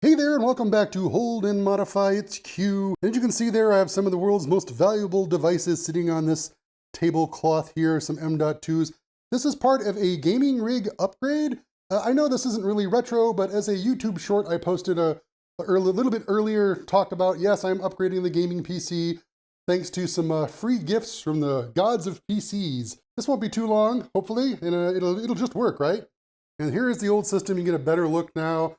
Hey there, and welcome back to Hold and Modify. It's Q. And as you can see there, I have some of the world's most valuable devices sitting on this tablecloth here, some M.2s. This is part of a gaming rig upgrade. I know this isn't really retro, but as a YouTube short I posted a little bit earlier, talked about, yes, I'm upgrading the gaming PC thanks to some free gifts from the gods of PCs. This won't be too long, hopefully, and it'll just work, right? And here is the old system. You get a better look now.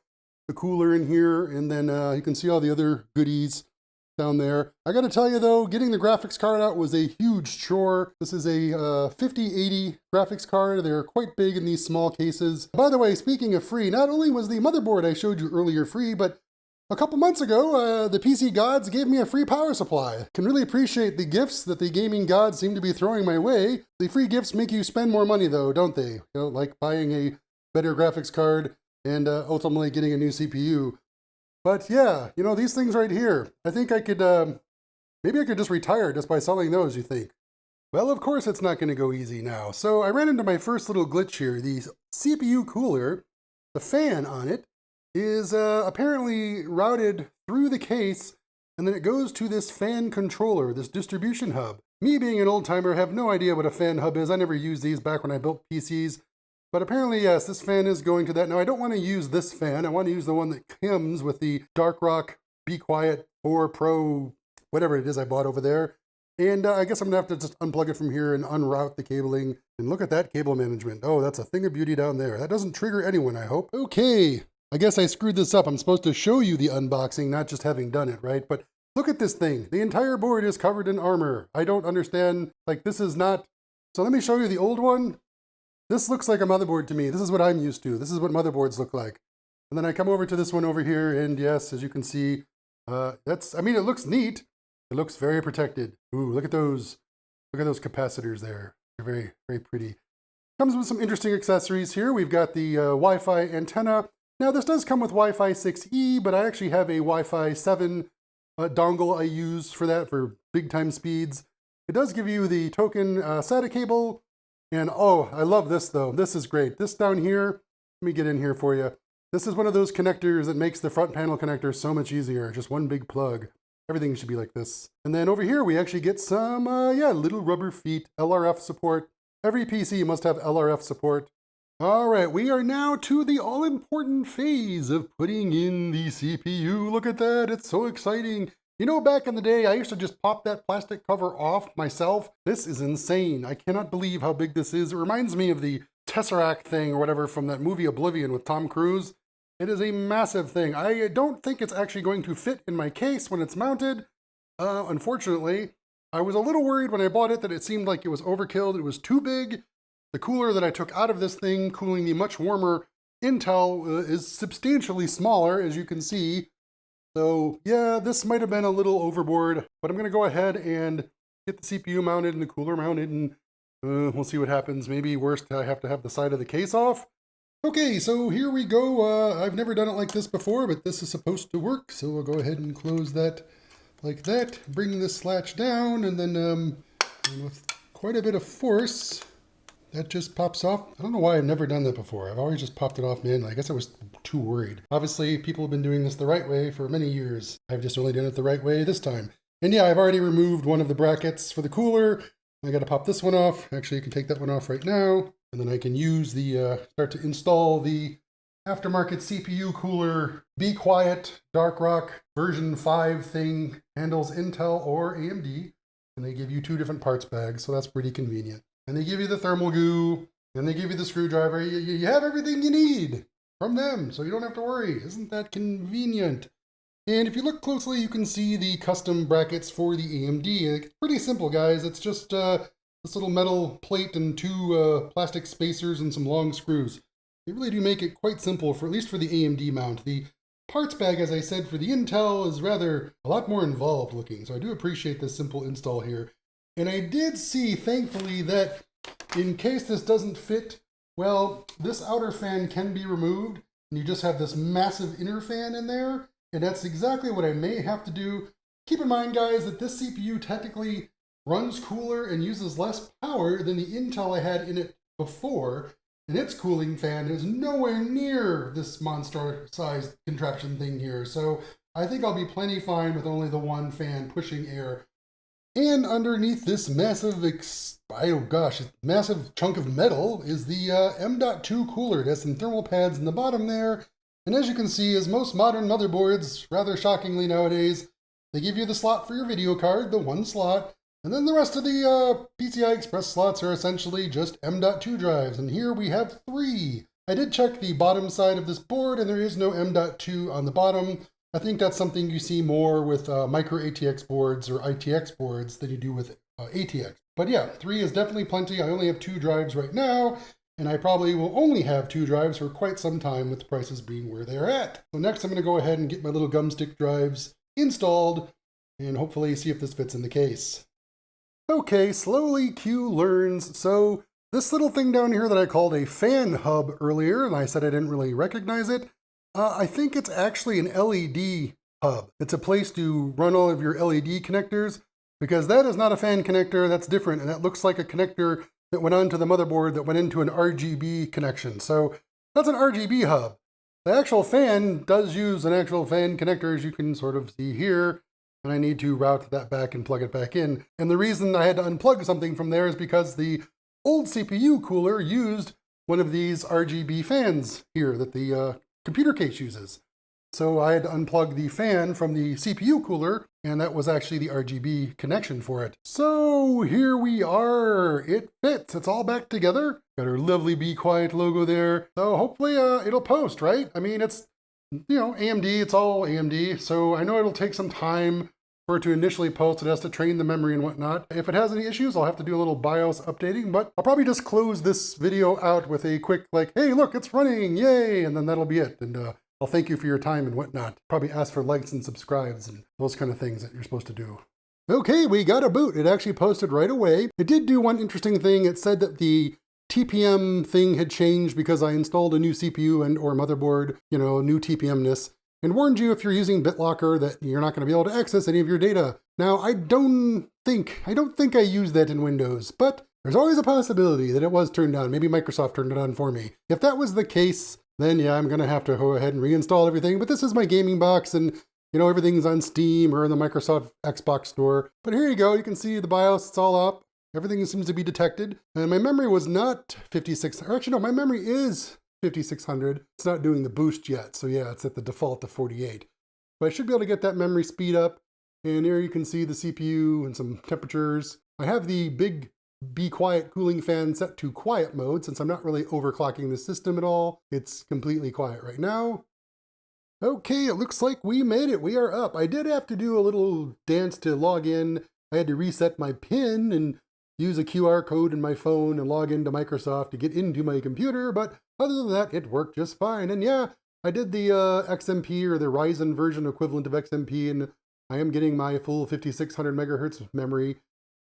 The cooler in here, and then you can see all the other goodies down there. I gotta tell you though, getting the graphics card out was a huge chore. This is a 5080 graphics card. They're quite big in these small cases. By the way, speaking of free, not only was the motherboard I showed you earlier free, but a couple months ago, the PC gods gave me a free power supply. Can really appreciate the gifts that the gaming gods seem to be throwing my way. The free gifts make you spend more money though, don't they? You know, like buying a better graphics card and ultimately getting a new CPU. But yeah, you know, these things right here, I think I could, maybe I could just retire just by selling those, you think? Well, of course it's not going to go easy now. So I ran into my first little glitch here. The CPU cooler, the fan on it, is apparently routed through the case, and then it goes to this fan controller, this distribution hub. Me being an old timer, have no idea what a fan hub is. I never used these back when I built PCs. But apparently, yes, this fan is going to that. Now, I don't want to use this fan. I want to use the one that comes with the Darkrock Be Quiet 4 Pro, whatever it is I bought over there. And I guess I'm going to have to just unplug it from here and unroute the cabling. And look at that cable management. Oh, that's a thing of beauty down there. That doesn't trigger anyone, I hope. Okay, I guess I screwed this up. I'm supposed to show you the unboxing, not just having done it, right? But look at this thing. The entire board is covered in armor. I don't understand. Like, this is not... So let me show you the old one. This looks like a motherboard to me. This is what I'm used to. This is what motherboards look like. And then I come over to this one over here, and yes, as you can see, I mean, it looks neat. It looks very protected. Ooh, look at those capacitors there. They're very, very pretty. Comes with some interesting accessories here. We've got the Wi-Fi antenna. Now, this does come with Wi-Fi 6E, but I actually have a Wi-Fi 7 dongle I use for that, for big time speeds. It does give you the token SATA cable. And oh, I love this though. This is great. This down here, let me get in here for you. This is one of those connectors that makes the front panel connector so much easier. Just one big plug. Everything should be like this. And then over here, we actually get some, little rubber feet, LRF support. Every PC must have LRF support. All right, we are now to the all-important phase of putting in the CPU. Look at that, it's so exciting. You know, back in the day, I used to just pop that plastic cover off myself. This is insane. I cannot believe how big this is. It reminds me of the Tesseract thing or whatever from that movie Oblivion with Tom Cruise. It is a massive thing. I don't think it's actually going to fit in my case when it's mounted. Unfortunately, I was a little worried when I bought it that it seemed like it was overkill. It was too big. The cooler that I took out of this thing, cooling the much warmer Intel, is substantially smaller, as you can see. So yeah, this might have been a little overboard, but I'm going to go ahead and get the CPU mounted and the cooler mounted, and we'll see what happens. Maybe worst, I have to have the side of the case off. Okay, so here we go. I've never done it like this before, but this is supposed to work. So we'll go ahead and close that like that. Bring this latch down, and then with quite a bit of force, that just pops off. I don't know why I've never done that before. I've always just popped it off manually. I guess I was too worried. Obviously, people have been doing this the right way for many years. I've just only done it the right way this time. And yeah, I've already removed one of the brackets for the cooler. I gotta pop this one off. Actually, you can take that one off right now. And then I can use the, start to install the aftermarket CPU cooler. Be Quiet Darkrock version 5 thing. Handles Intel or AMD. And they give you 2 different parts bags, so that's pretty convenient. And they give you the thermal goo, and they give you the screwdriver. You have everything you need from them, so you don't have to worry. Isn't that convenient? And if you look closely, you can see the custom brackets for the AMD. It's pretty simple, guys. It's just this little metal plate and 2 plastic spacers and some long screws. They really do make it quite simple, for at least for the AMD mount. The parts bag, as I said, for the Intel is rather a lot more involved looking, so I do appreciate this simple install here. And I did see, thankfully, that in case this doesn't fit, well, this outer fan can be removed, and you just have this massive inner fan in there, and that's exactly what I may have to do. Keep in mind, guys, that this CPU technically runs cooler and uses less power than the Intel I had in it before, and its cooling fan is nowhere near this monster-sized contraption thing here. So I think I'll be plenty fine with only the one fan pushing air. And underneath this massive, massive chunk of metal is the M.2 cooler. It has some thermal pads in the bottom there. And as you can see, as most modern motherboards, rather shockingly nowadays, they give you the slot for your video card, the one slot, and then the rest of the PCI Express slots are essentially just M.2 drives, and here we have 3. I did check the bottom side of this board, and there is no M.2 on the bottom. I think that's something you see more with micro ATX boards or ITX boards than you do with ATX. But yeah, 3 is definitely plenty. I only have 2 drives right now, and I probably will only have 2 drives for quite some time with the prices being where they're at. So next I'm going to go ahead and get my little gumstick drives installed and hopefully see if this fits in the case. Okay, slowly Q learns. So this little thing down here that I called a fan hub earlier, and I said I didn't really recognize it, I think it's actually an LED hub. It's a place to run all of your LED connectors, because that is not a fan connector, that's different, and that looks like a connector that went onto the motherboard that went into an RGB connection. So that's an RGB hub. The actual fan does use an actual fan connector, as you can sort of see here, and I need to route that back and plug it back in. And the reason I had to unplug something from there is because the old CPU cooler used one of these RGB fans here that the computer case uses. So I had to unplug the fan from the CPU cooler, and that was actually the RGB connection for it. So here we are. It fits. It's all back together. Got our lovely Be Quiet logo there. So hopefully it'll post, right? I mean, it's, AMD, it's all AMD. So I know it'll take some time for it to initially post. It has to train the memory and whatnot. If it has any issues, I'll have to do a little BIOS updating, but I'll probably just close this video out with a quick, like, hey, look, it's running, yay, and then that'll be it. And I'll thank you for your time and whatnot. Probably ask for likes and subscribes and those kind of things that you're supposed to do. Okay, we got a boot. It actually posted right away. It did do one interesting thing. It said that the TPM thing had changed because I installed a new CPU and or motherboard, new TPM-ness, and warned you if you're using BitLocker that you're not going to be able to access any of your data. Now, I don't think I used that in Windows, but there's always a possibility that it was turned on. Maybe Microsoft turned it on for me. If that was the case, then yeah, I'm going to have to go ahead and reinstall everything. But this is my gaming box, and everything's on Steam or in the Microsoft Xbox store. But here you go. You can see the BIOS, it's all up. Everything seems to be detected. And my memory was not 5600. Actually, no, my memory is 5600. It's not doing the boost yet. So yeah, it's at the default of 48. But I should be able to get that memory speed up. And here you can see the CPU and some temperatures. I have the big Be Quiet cooling fan set to quiet mode since I'm not really overclocking the system at all. It's completely quiet right now. Okay, it looks like we made it. We are up. I did have to do a little dance to log in. I had to reset my PIN and use a QR code in my phone and log into Microsoft to get into my computer, but other than that, it worked just fine. And yeah, I did the XMP or the Ryzen version equivalent of XMP, and I am getting my full 5600 megahertz memory.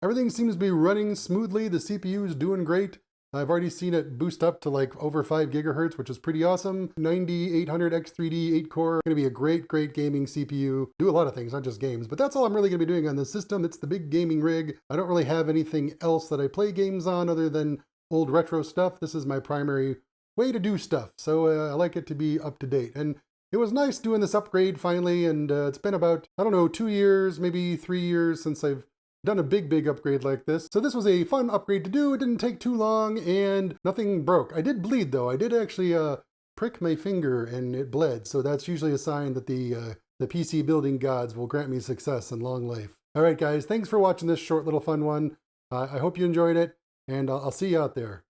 Everything seems to be running smoothly. The CPU is doing great. I've already seen it boost up to like over 5 gigahertz, which is pretty awesome. 9800 X3D 8-core. Going to be a great gaming CPU. Do a lot of things, not just games. But that's all I'm really going to be doing on this system. It's the big gaming rig. I don't really have anything else that I play games on other than old retro stuff. This is my primary way to do stuff. So I like it to be up to date. And it was nice doing this upgrade finally. And it's been about, 2 years, maybe 3 years since I've done a big upgrade like this. So this was a fun upgrade to do. It didn't take too long and nothing broke. I did bleed though. I did actually prick my finger and it bled. So that's usually a sign that the PC building gods will grant me success and long life. All right, guys, thanks for watching this short little fun one. I hope you enjoyed it, and I'll see you out there.